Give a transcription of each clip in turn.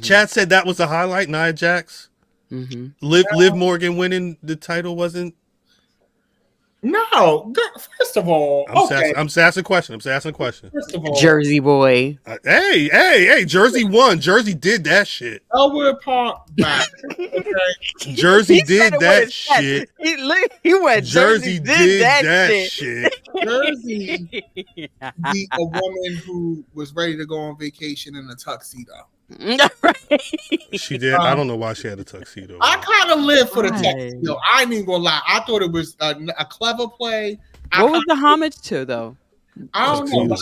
Chad said that was the highlight. Nia Jax, Liv Morgan winning the title wasn't. No, first of all, I'm asking a question. First of all, Jersey boy. Hey, Jersey won. Jersey did that shit. Elwood Park back. Okay. Jersey did that shit. He went. Jersey did that shit. Jersey beat a woman who was ready to go on vacation in a tuxedo. Right. She did. I don't know why she had a tuxedo. I kind of lived for the tuxedo. I ain't even gonna lie. I thought it was a clever play. What was the homage to, though? I don't know. But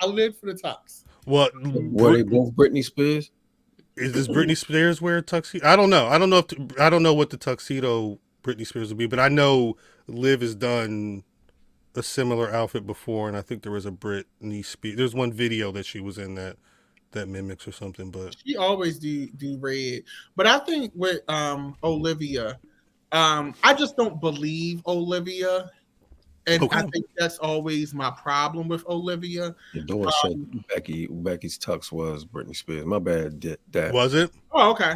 I lived for the tux. What? Were they both Britney Spears? Does Britney Spears wear a tuxedo? I don't know. I don't know what the tuxedo Britney Spears would be, but I know Liv has done a similar outfit before, and I think there was a Britney Spears. There's one video that she was in that mimics or something, but she always do red. But I think with Olivia, I just don't believe Olivia, and I think that's always my problem with Olivia. Dawn said Becky's tux was Britney Spears. My bad. That was it? Oh, okay.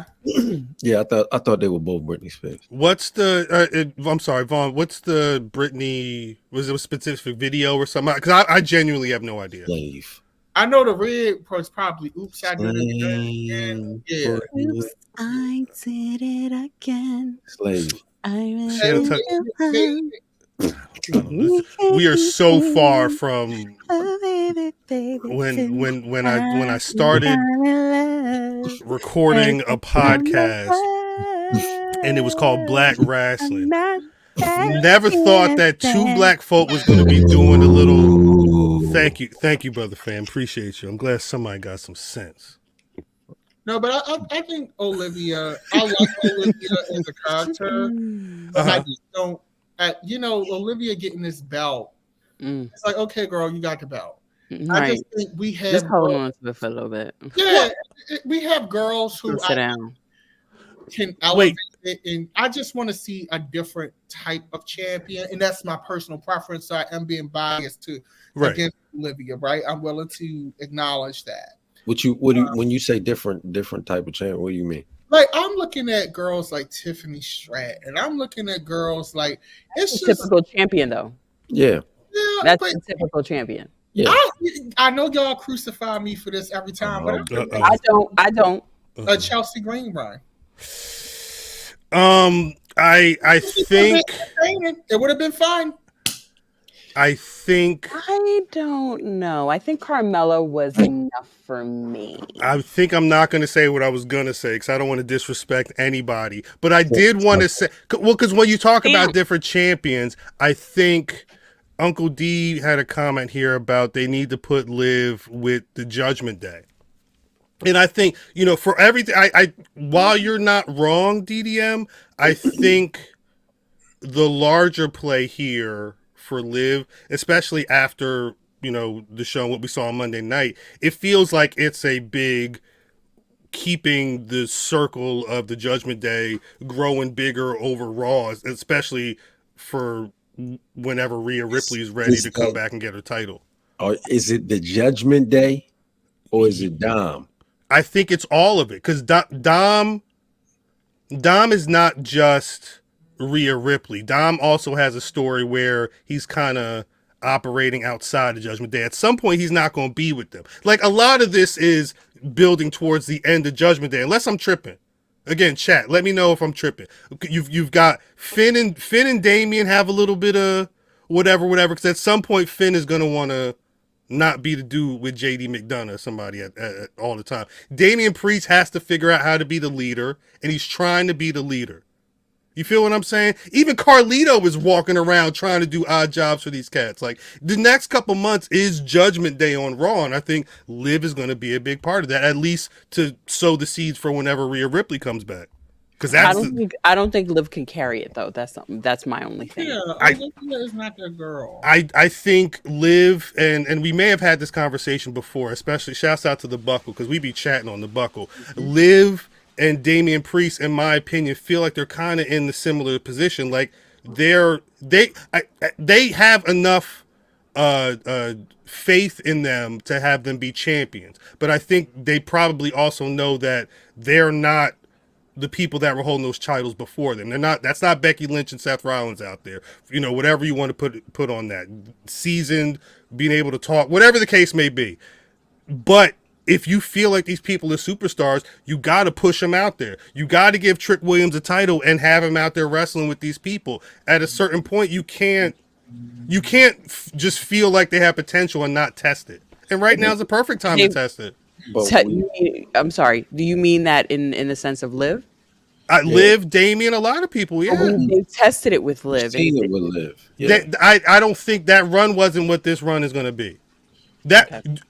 Yeah, I thought they were both Britney Spears. What's the? I'm sorry, Vaughn. What's the Britney? Was it a specific video or something? Because I genuinely have no idea. Slave. I know the red was probably "Oops, I Did It Again." Yeah. Oops, I did it again. Slave. We are so far from when I started recording a podcast, and it was called Black Rasslin. Never thought that two black folk was going to be doing a little. Thank you, brother fam. Appreciate you. I'm glad somebody got some sense. No, but I think Olivia. I like Olivia as a character, but I just don't. Olivia getting this belt. It's like, okay, girl, you got the belt. Right. I just think we have just hold on to it for a little bit. Yeah, we have girls who sit down. Can elevate it, and I just want to see a different type of champion, and that's my personal preference. So I am being biased against Olivia, right? I'm willing to acknowledge that. When you say different type of champion, what do you mean? Like, I'm looking at girls like Tiffany Stratton. I'm looking at girls like it's just typical champion, though. Yeah, that's a typical champion. Yeah, I know y'all crucify me for this every time, but I don't. A Chelsea Green run. I think it would have been fine. I don't know. I think Carmella was enough for me. I think I'm not going to say what I was going to say because I don't want to disrespect anybody. But I did want to say, well, because when you talk about different champions, I think Uncle D had a comment here about they need to put Liv with the Judgment Day. And I think, for everything, while you're not wrong, DDM, I think the larger play here for Liv, especially after, the show, what we saw on Monday night, it feels like it's a big keeping the circle of the Judgment Day growing bigger over Raw, especially for whenever Rhea Ripley is ready to come back and get her title. Or is it the Judgment Day or is it Dom? I think it's all of it because Dom is not just Rhea Ripley. Dom also has a story where he's kind of operating outside the Judgment Day. At some point, he's not going to be with them. Like, a lot of this is building towards the end of Judgment Day, unless I'm tripping. Again, chat, let me know if I'm tripping. You've got Finn and Damian have a little bit of whatever, because at some point, Finn is going to want to not be the dude with JD McDonough, somebody at all the time. Damian Priest has to figure out how to be the leader, and he's trying to be the leader. You feel what I'm saying? Even Carlito is walking around trying to do odd jobs for these cats. Like, the next couple months is Judgment Day on Raw, and I think Liv is going to be a big part of that, at least to sow the seeds for whenever Rhea Ripley comes back. Because I don't think Liv can carry it though. That's my only thing. Yeah, Olivia is not their girl. I think Liv, and we may have had this conversation before, especially shouts out to the Buckle because we be chatting on the Buckle. Liv and Damian Priest, in my opinion, feel like they're kind of in the similar position. Like they have enough faith in them to have them be champions. But I think they probably also know that they're not the people that were holding those titles before them. They're not. That's not Becky Lynch and Seth Rollins out there. You know, whatever you want to put on that, seasoned, being able to talk, whatever the case may be. But if you feel like these people are superstars, you got to push them out there. You got to give Trick Williams a title and have him out there wrestling with these people. At a certain point, you can't just feel like they have potential and not test it. And right now is the perfect time to test it. I'm sorry. Do you mean that in the sense of Liv? Liv, Damien, a lot of people, yeah. They tested it with Liv. Seen it with Liv. Yeah. I don't think that run wasn't what this run is going to be.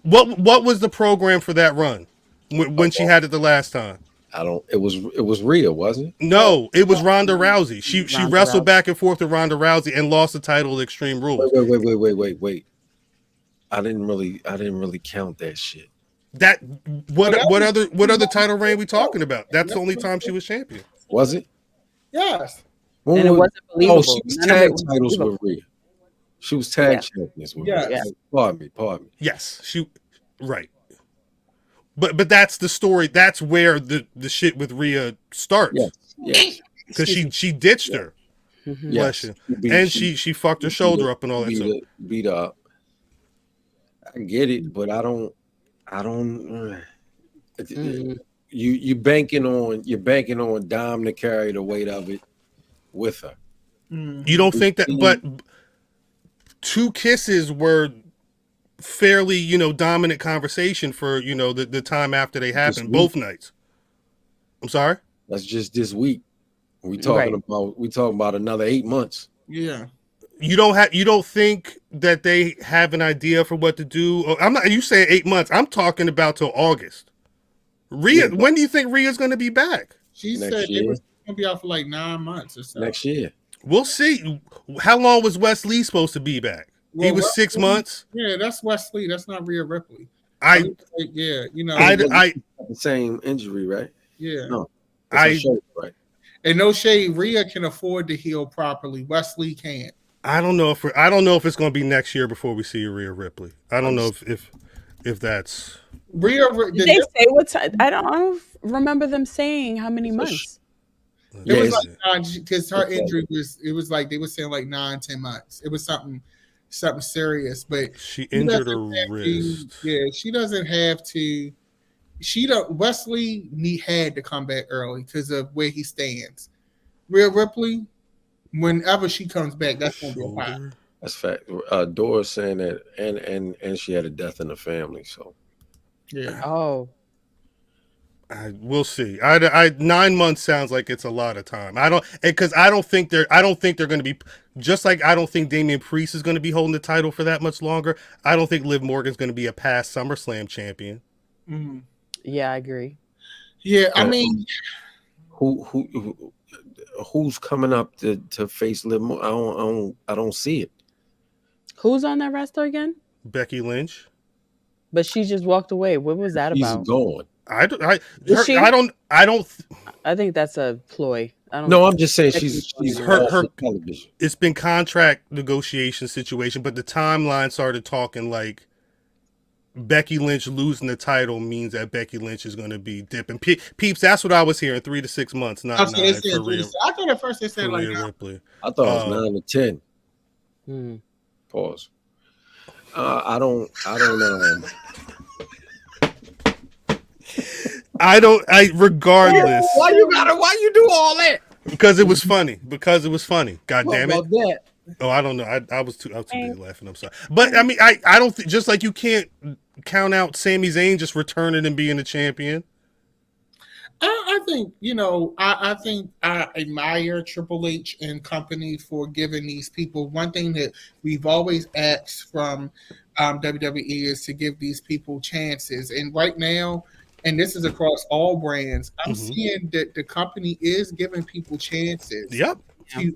What was the program for that run when she had it the last time? It was Rhea, wasn't it? No, it was Ronda Rousey. She wrestled back and forth with Ronda Rousey and lost the title at Extreme Rules. Wait. I didn't really count that shit. What other title reign we talking about? That's the only time she was champion. Was it? Yes. And it wasn't believable. She was tag titles with Rhea. She was tag champions with Rhea. Pardon me. Yes, right. But that's the story. That's where the shit with Rhea starts. Yes. Because she ditched her. Bless you. And she fucked her shoulder up and all that. Beat up. I get it, but I don't. You banking on Dom to carry the weight of it with her. You don't think that? But 2 kisses were fairly, dominant conversation for the time after they happened, both nights. I'm sorry. That's just this week. We talking about another 8 months. Yeah. You don't think that they have an idea for what to do? I'm not. You saying 8 months? I'm talking about till August. Rhea, when do you think Rhea's going to be back? She said it was going to be out for like 9 months or so. Next year. We'll see. How long was Wes Lee supposed to be back? He was 6 months. Yeah, that's Wes Lee. That's not Rhea Ripley. The same injury, right? Yeah. No. Right. And no shade, Rhea can afford to heal properly. Wes Lee can't. I don't know if it's going to be next year before we see Rhea Ripley. I don't know if that's Rhea. Did they say what time? I don't remember them saying how many months. It was like because her injury was like they were saying like 9-10 months. It was something serious, but she injured her wrist. She doesn't have to. Wesley had to come back early because of where he stands. Rhea Ripley, whenever she comes back, that's gonna be a lot. That's fact. Dora's saying that, and she had a death in the family, so yeah. Oh. We'll see. 9 months sounds like it's a lot of time. I don't think they're going to be, just like I don't think Damian Priest is going to be holding the title for that much longer. I don't think Liv Morgan's going to be a past SummerSlam champion. Mm-hmm. Yeah, I agree. Yeah, I mean, who's coming up to face Liv Morgan? I don't see it. Who's on that roster again? Becky Lynch. But she just walked away. What was that about? She's gone. I think that's a ploy. I'm just saying she's her television. It's been contract negotiation situation, but the timeline started talking like Becky Lynch losing the title means that Becky Lynch is going to be dipping. Peeps, that's what I was hearing. 3 to 6 months, not 9 for Rhea. I thought at first they said like Ripley. I thought it was 9 to 10. Pause. I don't know. Regardless. Why you do all that? Because it was funny. God damn it. About that? Oh, I don't know. I was too busy laughing. I'm sorry. But I mean, I don't think, just like you can't count out Sami Zayn just returning and being a champion. I think, I think I admire Triple H and company for giving these people one thing that we've always asked from WWE is to give these people chances. And right now, and this is across all brands, I'm seeing that the company is giving people chances to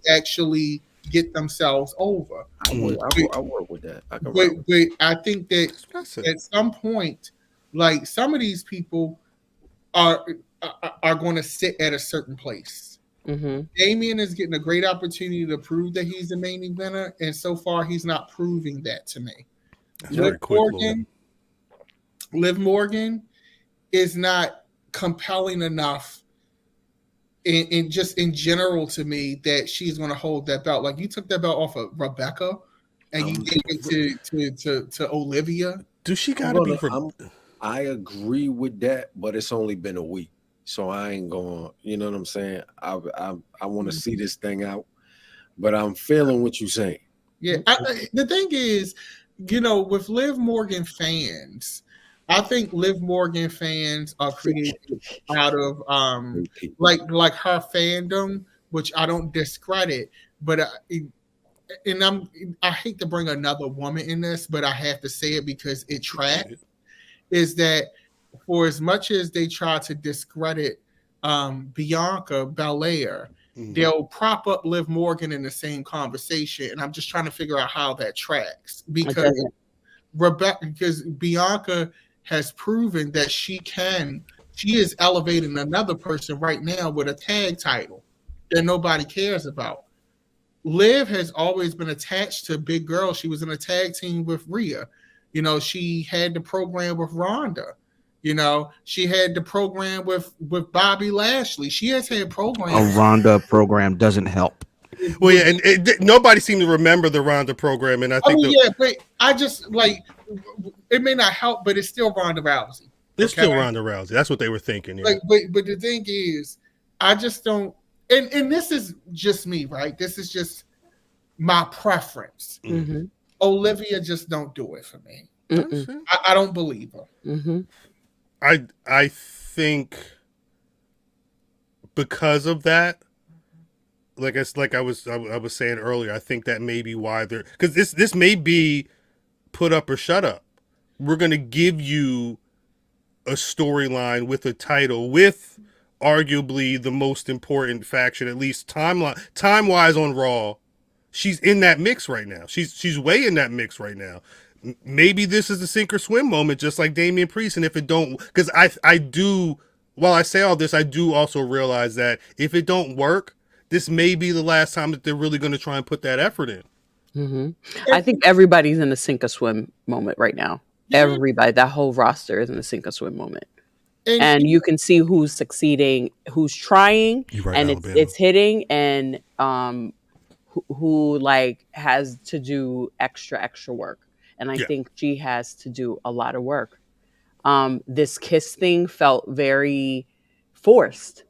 actually get themselves over. I work with that. But I think that at some point, like some of these people are going to sit at a certain place. Damian is getting a great opportunity to prove that he's the main eventer, and so far he's not proving that to me. Liv Morgan is not compelling enough in just in general to me that she's going to hold that belt. Like, you took that belt off of Rebecca and you gave it to Olivia. Do she got to be? I agree with that, but it's only been a week. So I ain't going, you know what I'm saying? I want to see this thing out, but I'm feeling what you're saying. Yeah. The thing is, you know, with Liv Morgan fans, I think Liv Morgan fans are created out of like her fandom, which I don't discredit, but I hate to bring another woman in this, but I have to say it because it tracks. Is that for as much as they try to discredit Bianca Belair, they'll prop up Liv Morgan in the same conversation, and I'm just trying to figure out how that tracks because Bianca has proven that she is elevating another person right now with a tag title that nobody cares about. Liv has always been attached to big girls. She was in a tag team with Rhea. You know, she had the program with Ronda. You know, she had the program with Bobby Lashley. She has had programs. A Ronda program doesn't help. Well, yeah, and nobody seemed to remember the Ronda program, and I think. But I just like it may not help, but it's still Ronda Rousey. It's still Ronda Rousey. That's what they were thinking. Yeah. Like, but the thing is, I just don't. And this is just me, right? This is just my preference. Olivia just don't do it for me. I don't believe her. I think because of that, I was saying earlier, I think that may be why they're, because this may be put up or shut up. We're gonna give you a storyline with a title with arguably the most important faction, at least time wise on Raw. She's in that mix right now. She's way in that mix right now. Maybe this is the sink or swim moment, just like Damian Priest. And if it don't, because I do, while I say all this, I do also realize that if it don't work, this may be the last time that they're really going to try and put that effort in. I think everybody's in the sink or swim moment right now. Everybody, that whole roster is in the sink or swim moment. And you can see who's succeeding, who's trying, and it's hitting, and who like has to do extra work. And I think she has to do a lot of work. This kiss thing felt very forced.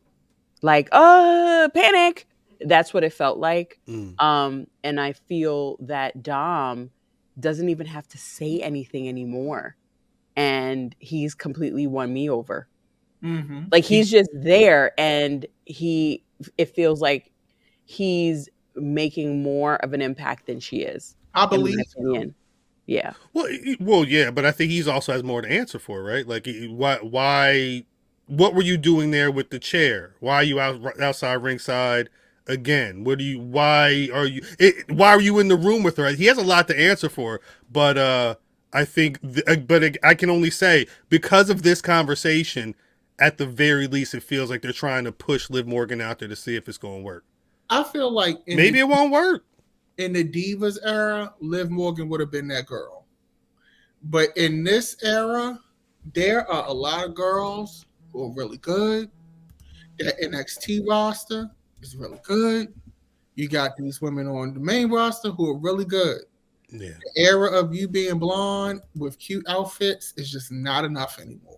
Like, panic. That's what it felt like. And I feel that Dom doesn't even have to say anything anymore. And he's completely won me over. Like, he's just there, and it feels like he's making more of an impact than she is. I believe so. Yeah. Well, yeah, but I think he's also has more to answer for, right? Like, why? What were you doing there with the chair? Why are you outside ringside again? Why are you in the room with her? He has a lot to answer for, but I think, I can only say because of this conversation, at the very least, it feels like they're trying to push Liv Morgan out there to see if it's going to work. I feel like maybe it won't work. In the Divas era, Liv Morgan would have been that girl. But in this era, there are a lot of girls who are really good. That NXT roster is really good. You got these women on the main roster who are really good. Yeah. The era of you being blonde with cute outfits is just not enough anymore.